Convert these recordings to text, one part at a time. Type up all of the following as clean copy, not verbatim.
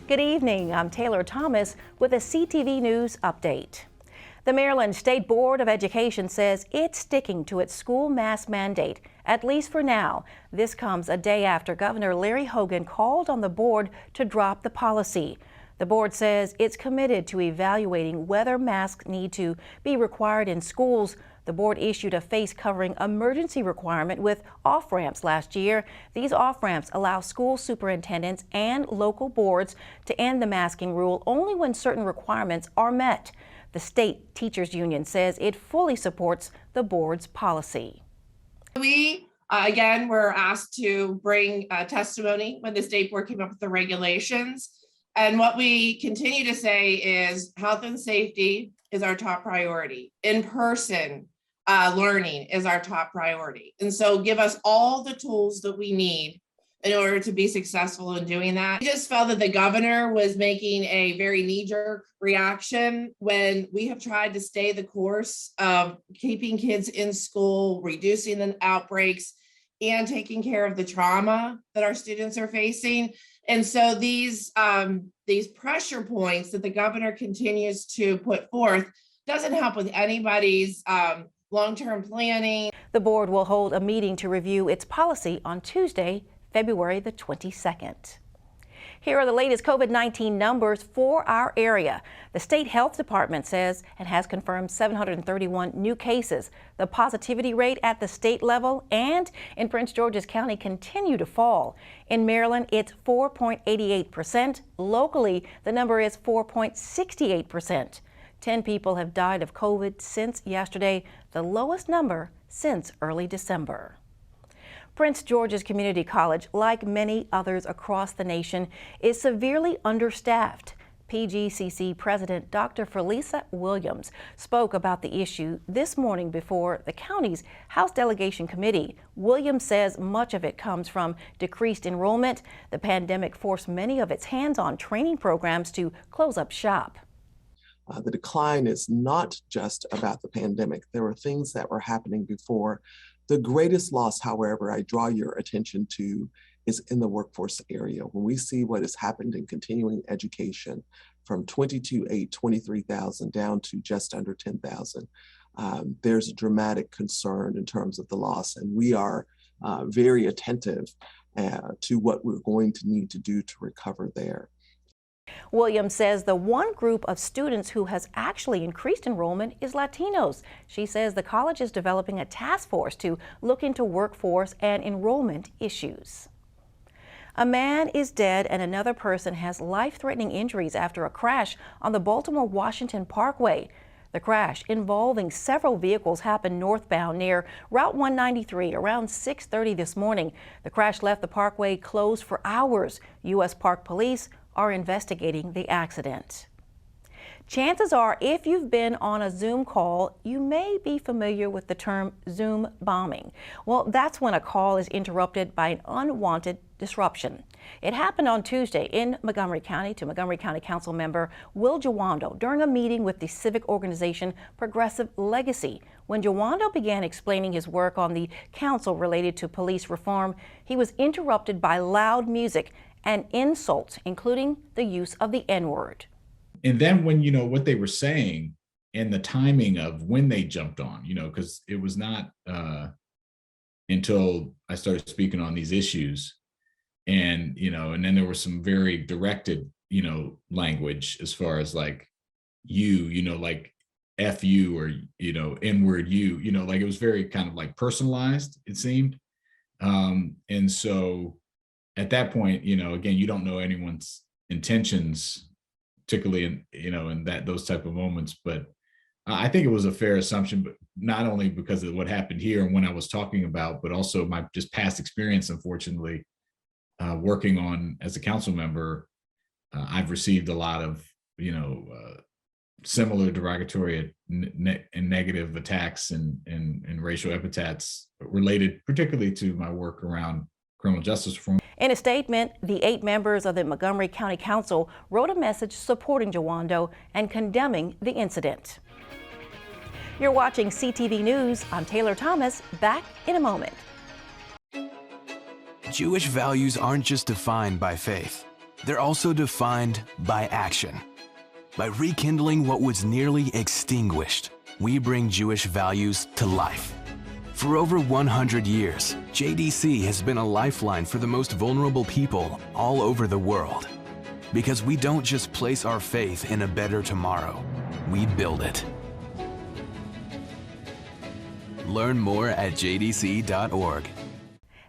Good evening. I'm Taylor Thomas with a CTV News update. The Maryland State Board of Education says it's sticking to its school mask mandate, at least for now. This comes a day after Governor Larry Hogan called on the board to drop the policy. The board says it's committed to evaluating whether masks need to be required in schools. The board issued a face covering emergency requirement with off-ramps last year. These off-ramps allow school superintendents and local boards to end the masking rule only when certain requirements are met. The state teachers union says it fully supports the board's policy. We, again, were asked to bring testimony when the state board came up with the regulations. And what we continue to say is health and safety is our top priority. In-person learning is our top priority. And so give us all the tools that we need in order to be successful in doing that. We just felt that the governor was making a very knee-jerk reaction when we have tried to stay the course of keeping kids in school, reducing the outbreaks, and taking care of the trauma that our students are facing. And so these pressure points that the governor continues to put forth doesn't help with anybody's long-term planning. The board will hold a meeting to review its policy on Tuesday, February the 22nd. Here are the latest COVID-19 numbers for our area. The state health department says it has confirmed 731 new cases. The positivity rate at the state level and in Prince George's County continue to fall. In Maryland, it's 4.88%. Locally, the number is 4.68%. 10 people have died of COVID since yesterday, the lowest number since early December. Prince George's Community College, like many others across the nation, is severely understaffed. PGCC President Dr. Felisa Williams spoke about the issue this morning before the county's House Delegation Committee. Williams says much of it comes from decreased enrollment. The pandemic forced many of its hands-on training programs to close up shop. The decline is not just about the pandemic. There were things that were happening before. The greatest loss, however, I draw your attention to is in the workforce area. When we see what has happened in continuing education from 23,000 down to just under 10,000, there's a dramatic concern in terms of the loss. And we are very attentive to what we're going to need to do to recover there. Williams says the one group of students who has actually increased enrollment is Latinos. She says the college is developing a task force to look into workforce and enrollment issues. A man is dead and another person has life-threatening injuries after a crash on the Baltimore-Washington Parkway. The crash involving several vehicles happened northbound near Route 193 around 6:30 this morning. The crash left the parkway closed for hours. U.S. Park Police are investigating the accident. Chances are, if you've been on a Zoom call, you may be familiar with the term Zoom bombing. Well, that's when a call is interrupted by an unwanted disruption. It happened on Tuesday in Montgomery County to Montgomery County Council member Will Jawando during a meeting with the civic organization Progressive Legacy. When Jawando began explaining his work on the council related to police reform, he was interrupted by loud music and insults, including the use of the N-word. And then when, what they were saying and the timing of when they jumped on, because it was not until I started speaking on these issues and, and then there was some very directed, language as far as like like F you or, N-word you, like it was very kind of like personalized, it seemed. And so at that point, again, you don't know anyone's intentions, particularly in those type of moments. But I think it was a fair assumption, but not only because of what happened here and when I was talking about, but also my just past experience, unfortunately, working on as a council member, I've received a lot of, similar derogatory and negative attacks and racial epithets related particularly to my work around criminal justice reform. In a statement, the 8 members of the Montgomery County Council wrote a message supporting Jawando and condemning the incident. You're watching CTV News. I'm Taylor Thomas. Back in a moment. Jewish values aren't just defined by faith. they're also defined by action. By rekindling what was nearly extinguished, we bring Jewish values to life. For over 100 years, JDC has been a lifeline for the most vulnerable people all over the world. Because we don't just place our faith in a better tomorrow, we build it. Learn more at jdc.org.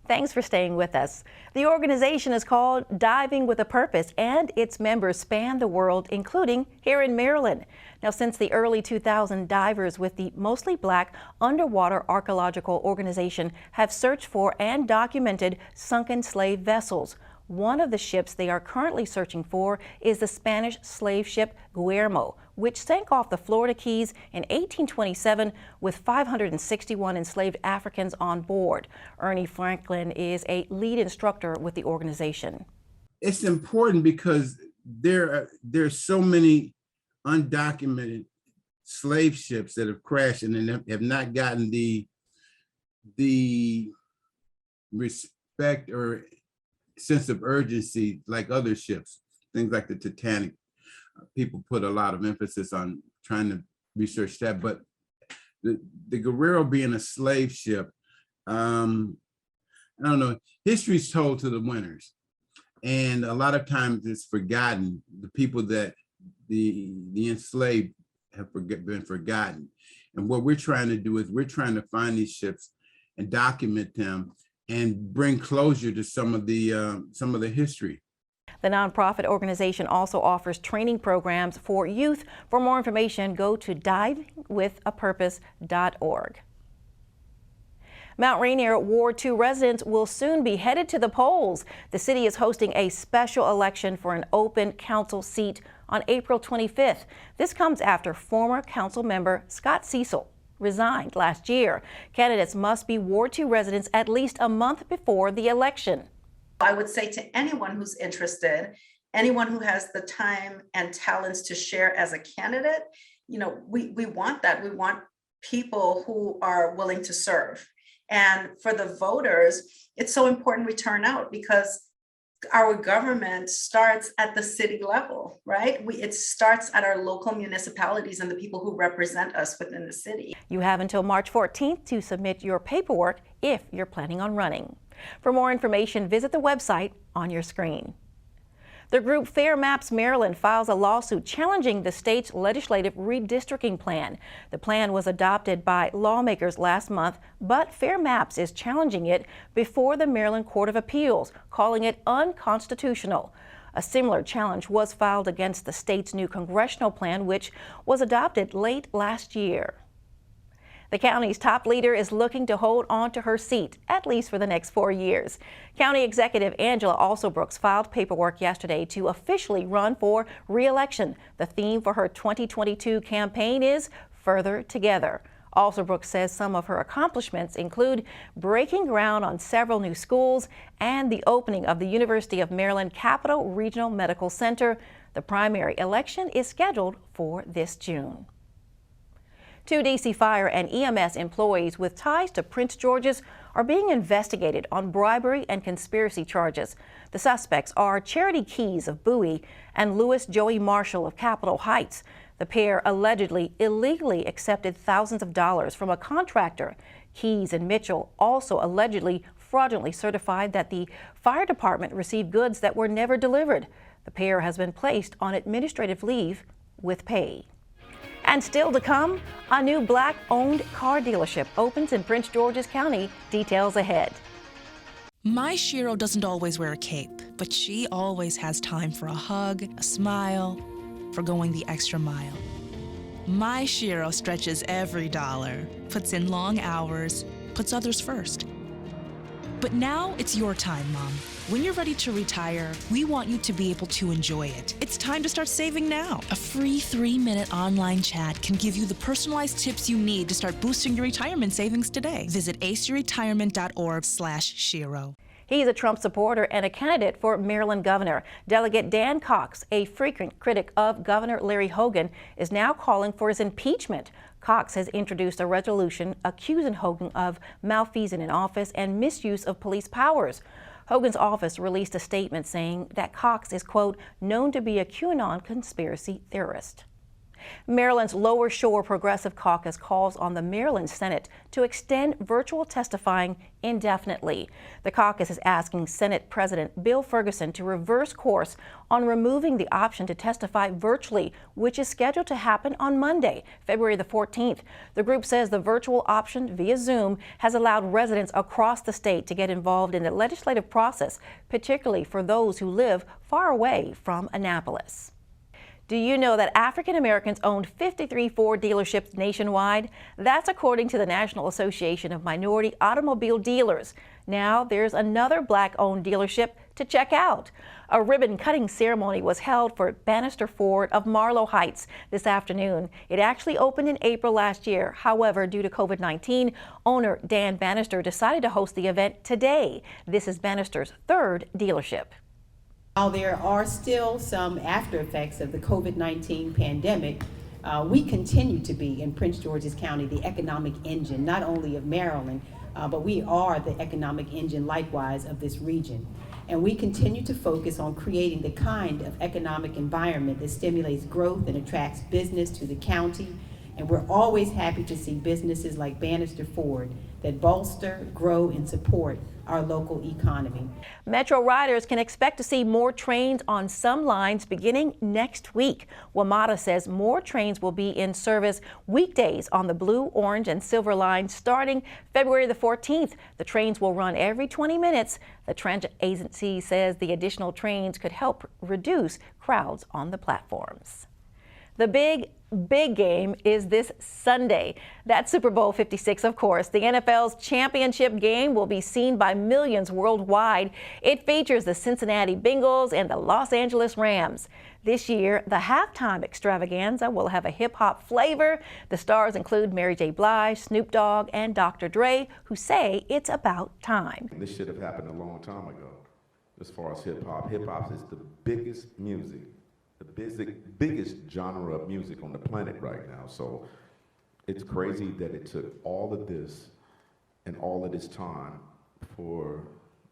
Thanks for staying with us. The organization is called Diving with a Purpose, and its members span the world, including here in Maryland. Now, since the early 2000s, divers with the mostly Black underwater archaeological organization have searched for and documented sunken slave vessels. One of the ships they are currently searching for is the Spanish slave ship Guillermo, which sank off the Florida Keys in 1827 with 561 enslaved Africans on board. Ernie Franklin is a lead instructor with the organization. It's important because there's so many undocumented slave ships that have crashed and have not gotten the respect or sense of urgency like other ships, things like the Titanic. People put a lot of emphasis on trying to research that, but the Guerrero being a slave ship, I don't know, history's told to the winners. And a lot of times it's forgotten. The people that the enslaved have been forgotten. And what we're trying to do is we're trying to find these ships and document them and bring closure to some of the history. The nonprofit organization also offers training programs for youth. For more information, go to divingwithapurpose.org. Mount Rainier Ward 2 residents will soon be headed to the polls. The city is hosting a special election for an open council seat on April 25th. This comes after former council member Scott Cecil resigned last year. Candidates must be Ward 2 residents at least a month before the election. I would say to anyone who's interested, anyone who has the time and talents to share as a candidate, you know, we want that. We want people who are willing to serve. And for the voters, it's so important we turn out because our government starts at the city level, right? It starts at our local municipalities and the people who represent us within the city. You have until March 14th to submit your paperwork if you're planning on running. For more information, visit the website on your screen. The group Fair Maps Maryland files a lawsuit challenging the state's legislative redistricting plan. The plan was adopted by lawmakers last month, but Fair Maps is challenging it before the Maryland Court of Appeals, calling it unconstitutional. A similar challenge was filed against the state's new congressional plan, which was adopted late last year. The county's top leader is looking to hold on to her seat, at least for the next 4 years. County Executive Angela Alsobrooks filed paperwork yesterday to officially run for re-election. The theme for her 2022 campaign is Further Together. Alsobrooks says some of her accomplishments include breaking ground on several new schools and the opening of the University of Maryland Capital Regional Medical Center. The primary election is scheduled for this June. 2 D.C. Fire and EMS employees with ties to Prince George's are being investigated on bribery and conspiracy charges. The suspects are Charity Keys of Bowie and Louis Joey Marshall of Capitol Heights. The pair allegedly illegally accepted thousands of dollars from a contractor. Keys and Mitchell also allegedly fraudulently certified that the fire department received goods that were never delivered. The pair has been placed on administrative leave with pay. And still to come, a new Black-owned car dealership opens in Prince George's County. Details ahead. My Shiro doesn't always wear a cape, but she always has time for a hug, a smile, for going the extra mile. My Shiro stretches every dollar, puts in long hours, puts others first. But now it's your time, Mom. When you're ready to retire, we want you to be able to enjoy it. It's time to start saving now. A free 3-minute online chat can give you the personalized tips you need to start boosting your retirement savings today. Visit aceyourretirement.org/Shiro. He's a Trump supporter and a candidate for Maryland governor. Delegate Dan Cox, a frequent critic of Governor Larry Hogan, is now calling for his impeachment. Cox has introduced a resolution accusing Hogan of malfeasance in office and misuse of police powers. Hogan's office released a statement saying that Cox is, quote, known to be a QAnon conspiracy theorist. Maryland's Lower Shore Progressive Caucus calls on the Maryland Senate to extend virtual testifying indefinitely. The caucus is asking Senate President Bill Ferguson to reverse course on removing the option to testify virtually, which is scheduled to happen on Monday, February the 14th. The group says the virtual option via Zoom has allowed residents across the state to get involved in the legislative process, particularly for those who live far away from Annapolis. Do you know that African Americans owned 53 Ford dealerships nationwide? That's according to the National Association of Minority Automobile Dealers. Now there's another Black-owned dealership to check out. A ribbon-cutting ceremony was held for Banister Ford of Marlow Heights this afternoon. It actually opened in April last year. However, due to COVID-19, owner Dan Banister decided to host the event today. This is Banister's third dealership. While there are still some after effects of the COVID-19 pandemic, we continue to be in Prince George's County the economic engine, not only of Maryland, but we are the economic engine likewise of this region. And we continue to focus on creating the kind of economic environment that stimulates growth and attracts business to the county. And we're always happy to see businesses like Banister Ford that bolster, grow, and support our local economy. Metro riders can expect to see more trains on some lines beginning next week. WMATA says more trains will be in service weekdays on the blue, orange, and silver lines starting February the 14th. The trains will run every 20 minutes. The transit agency says the additional trains could help reduce crowds on the platforms. The big game is this Sunday. That's Super Bowl 56, of course. The NFL's championship game will be seen by millions worldwide. It features the Cincinnati Bengals and the Los Angeles Rams. This year, the halftime extravaganza will have a hip-hop flavor. The stars include Mary J. Blige, Snoop Dogg, and Dr. Dre, who say it's about time. This should have happened a long time ago as far as hip-hop. Hip-hop is the biggest music, the biggest genre of music on the planet right now. So it's crazy that it took all of this and all of this time for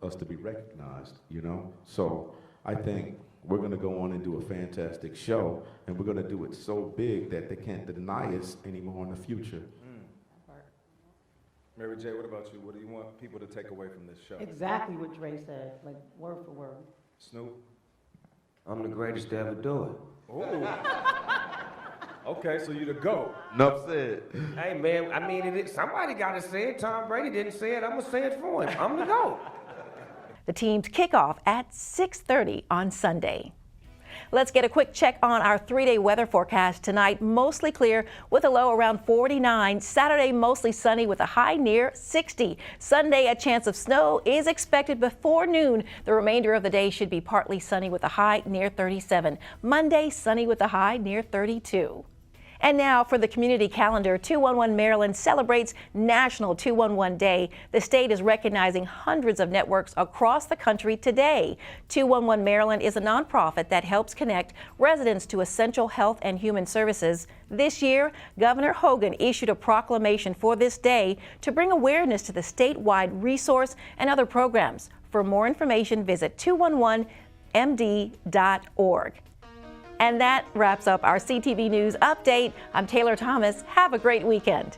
us to be recognized, you know? So I think we're gonna go on and do a fantastic show, and we're gonna do it so big that they can't deny us anymore in the future. Mary J., what about you? What do you want people to take away from this show? Exactly what Dre said, like word for word. Snoop? I'm the greatest to ever do it. Ooh. Okay, so you the GOAT. Enough said. Hey man, I mean, somebody got to say it. Tom Brady didn't say it. I'm gonna say it for him. I'm the GOAT. The teams kick off at 6:30 on Sunday. Let's get a quick check on our 3-day weather forecast tonight. Mostly clear with a low around 49. Saturday, mostly sunny with a high near 60. Sunday, a chance of snow is expected before noon. The remainder of the day should be partly sunny with a high near 37. Monday, sunny with a high near 32. And now for the community calendar, 211 Maryland celebrates National 211 Day. The state is recognizing hundreds of networks across the country today. 211 Maryland is a nonprofit that helps connect residents to essential health and human services. This year, Governor Hogan issued a proclamation for this day to bring awareness to the statewide resource and other programs. For more information, visit 211md.org. And that wraps up our CTV News update. I'm Taylor Thomas. Have a great weekend.